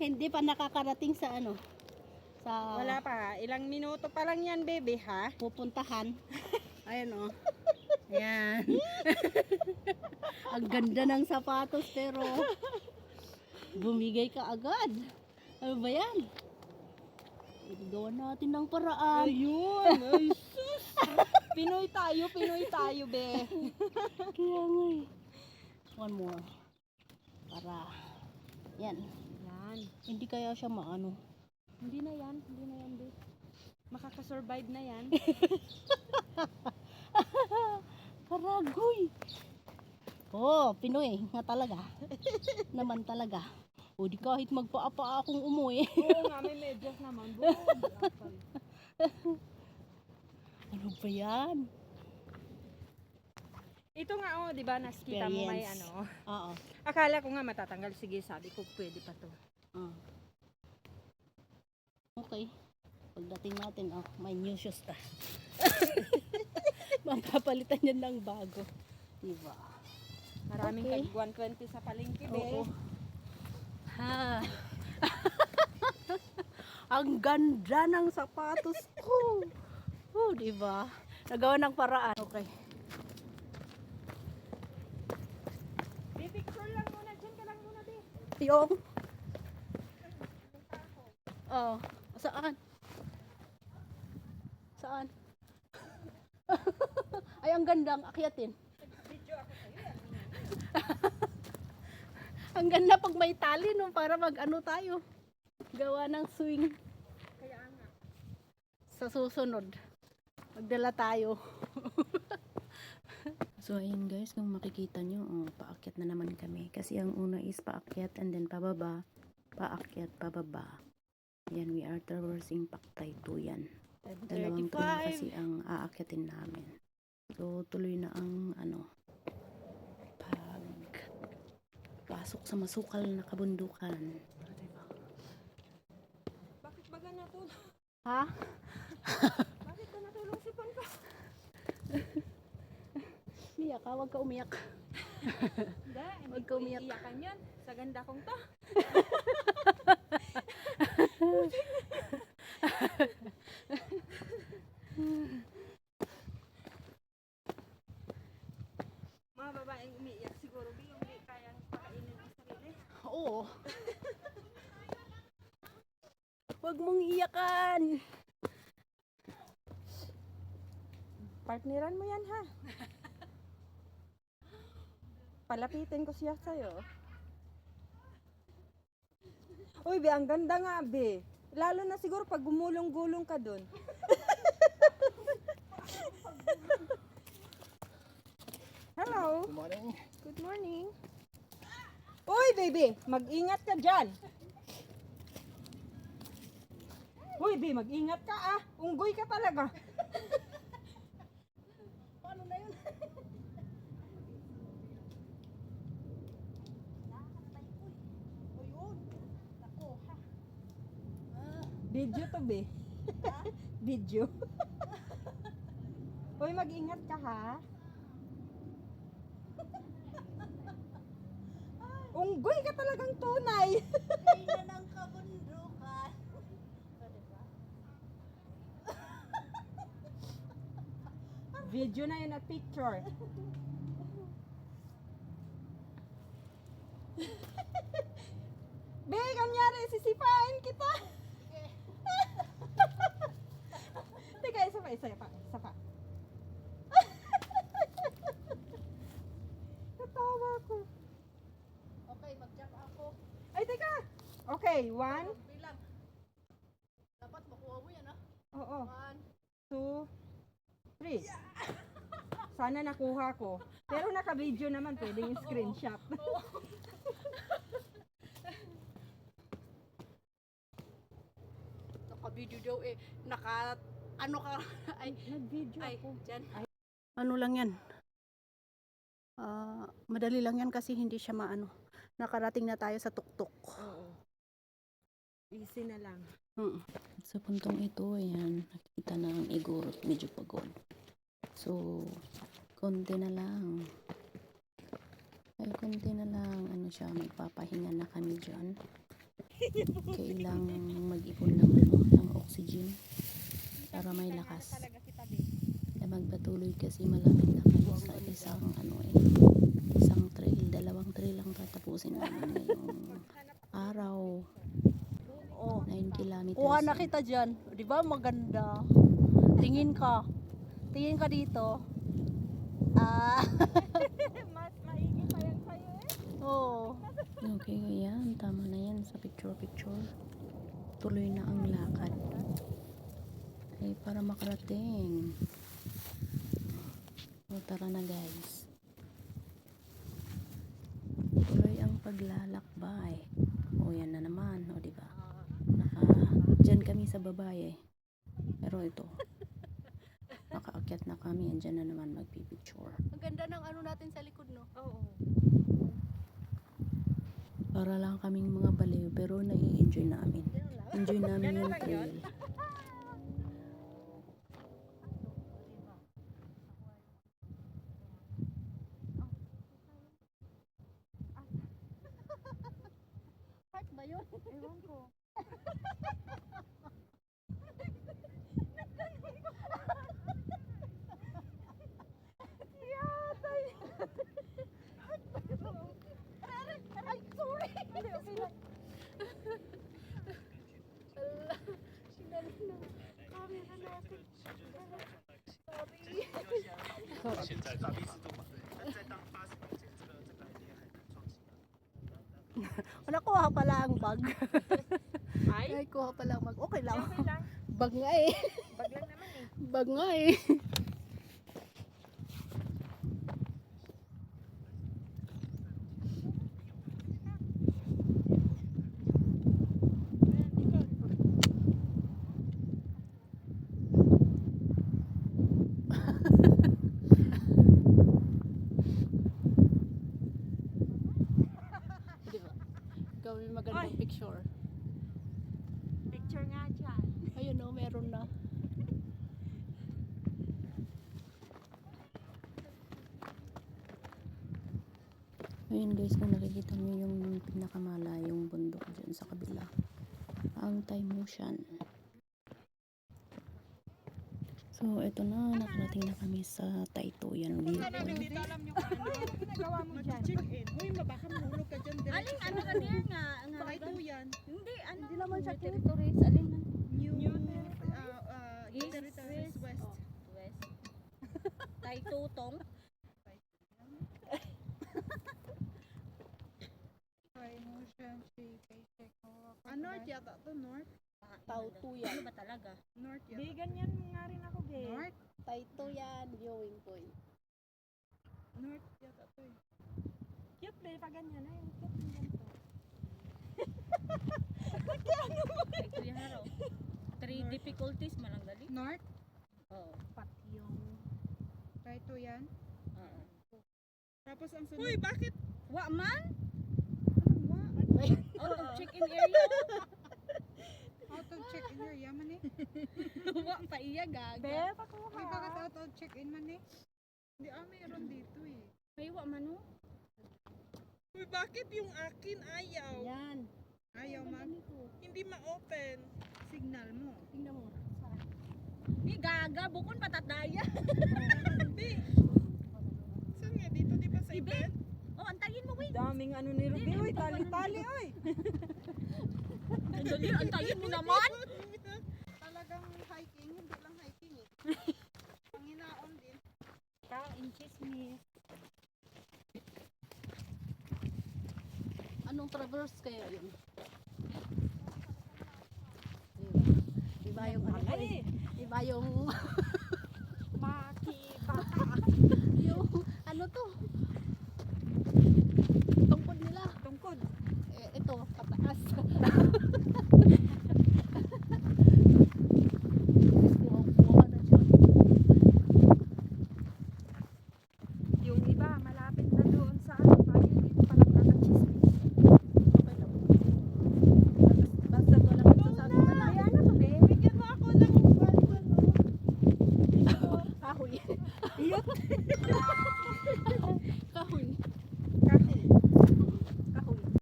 Hindi pa nakakarating sa ano, sa Wala pa. Ilang minuto pa lang yan, baby, ha? pupuntahan. Ayan o. Ayan. Ang ganda ng sapatos pero bumigay ka agad. Ano ba yan? Gawa natin ng paraan. Ayun! Ay, sus! Pinoy tayo, be. Kaya nga eh. One more. Para. Yan. Yan. Hindi kaya siya maano. Hindi na yan, be. Makakasurvive na yan. Karagoy. Oh, Pinoy nga talaga. Naman talaga. O di kahit magpaapa akong umuwi. Oo nga, may medyas naman. Ano ba yan? Ito nga, oh, di ba, nakita mo may Experience. ano. Oo. Akala ko nga matatanggal. Sige, sabi ko, pwede pa to. Okay. Pagdating natin, oh, may new shoes ta. Mapapalitan yan ng bago. Diba? Maraming Okay. tag 120 sa palengke, be. Oo. Ha. Ang ganda ng sapatos ko. Oh, diba? Nagawa ng paraan. Okay. Be, picture lang muna. Diyan ka lang muna, be. Yung. Oh, saan? Saan? Ay, ang gandang akyatin. Video ako sa'yo. Ang ganda pag may tali, no? Para mag-ano tayo. Gawa ng swing. Kaya nga. Sa susunod, magdala tayo. So ayun guys, kung makikita nyo, paakyat na naman kami. Kasi ang una is paakyat and then pababa, paakyat, pababa. Yan, we are traversing Paktay 2 yan. 2 train kasi ang aakyatin namin. So tuloy na ang pasok sa masukal na kabundukan. Bakit ba natulog? Ha? Bakit ba natulog si Panpa? Umiyak ka, huwag ka umiyak. Hindi, Huwag ka umiyak. iiyakan yan. Sa ganda kong to. Mga babaeng umiiyak siguro, Bi, yung di kayang pakainin ang sarili. Oo. Huwag mong iyakan. Partneran mo yan, ha? Palapitin ko siya sa'yo. Uy, Be, ang ganda nga, Be. Lalo na siguro pag gumulong-gulong ka dun. Hello. Good morning. Good morning. Uy, baby, mag-ingat ka dyan. Uy, Be, mag-ingat ka, ah. Unggoy ka talaga. Paano na yun? Video to, Be. Video. Uy, mag-ingat ka, ha. Unggoy ka talagang tunay. Hindi na ng kabundukan. Video na yun at picture. Be, kanyari, sisipain kita. Teka, isa pa. Natawa ko. Okay, mag-jump ako. Ay, teka. Okay, 1, Bilang. Dapat makuha mo yan, ha? oo, 1. 2, 3. Sana nakuha ko. Pero naka-video naman, pwedeng screenshot. Naka-video daw eh. Ano ka? Ay, Nag-video ay, ako. dyan. Ano lang yan? Madali lang yan kasi hindi siya maano. Nakarating na tayo sa tuktok. Oo. Easy na lang. Sa puntong ito, ayan, nakikita na ang igorot, medyo pagod. So, konti na lang. Ay, konti na lang, ano siya, magpapahinga na kami dyan. Kailangang mag-ipon ng, ano, ng oxygen para may lakas. Eh, magpatuloy kasi malapit na kami sa isang isang trail, 2 trail lang tatapusin namin ngayong araw. Oh. 9 kilometers. Kuha na kita dyan. Di ba maganda? Tingin ka. Tingin ka dito. Ah. Mas maigi pa yan sa'yo eh. Oo. Okay, yan. Tama na yan sa picture. Tuloy na ang lakad. Ay, para makarating. O, tara na guys. Tuloy ang paglalakbay. O, yan na naman. O, diba? Dyan kami sa babae. Pero ito. Nakaakyat na kami. Andyan na naman magpipicture. Ang ganda ng ano natin sa likod, no? Oo. Para lang kaming mga baliw. Pero nai-enjoy namin. Enjoy namin yung trail. Park ba yun? Ewan ko. Ay, sorry. Sinalo na. Camera natin. Sorry. 现在大力士都把在当80块钱这个 idea 很创新啊。 Wala, kuha pala ang bag. Ay, Ay, kuha pala ang bag. Okay lang. okay lang. Bag nga eh. Bag lang naman eh. Bag nga eh. Di ba? Gawin magandang picture. Picture nga dyan. Ayun o, meron na. Ayun guys, kung nakikita nyo yung pinakamalayong bundok dyan sa kabila. Ang Time Ocean. So, eto na. Nakarating na kami sa Taytoyan Viewpoint. Hindi alam nyo kung ano. Ano ginagawa mo dyan? Check-in. Uy, baka mahulog ka dyan. Aling ano ka niya nga? Baka ito yan. Hindi, ano? Hindi naman siya cute. territories. Aling na? New, East, territories west. West. Taytutong. Ah, north yata to, north. Tautuyan. Ano ba talaga? North yata. Di, ganyan nga rin ako, be. North? Taytoyan viewing point. North yata to eh. Cute, be. Pag ganyan na, yung cute yung ganito. Ito yung haro. 3 difficulties malang gali. North? Oo. Patyong. Right to yan. Oo. Tapos ang sunod. Uy, bakit? Wa man? Ano wa? Out of check-in area. Out of check-in your yaman eh. Wa pa iya gaga. Be, pakuha. Uy, bakit out of check-in man eh? Hindi, mayroon dito eh. Ay, wa man oh. Uy, bakit yung akin ayaw? Yan. Ayaw man. Hindi ma-open. Signal mo. Tingnan mo. Ni gaga bukon patataya. Hindi. Saan nga? Dito di ba sa event? Oh, antayin mo wait. Daming ano ni Ruby. Uy, tali-tali, uy. Dali, antayin mo naman. Talagang hiking, hindi lang hiking eh. Panginaon din. Kain chismis. Anong traverse kaya yun? Iba yung ano ko eh. Iba yung Maki, baka. yung ano to?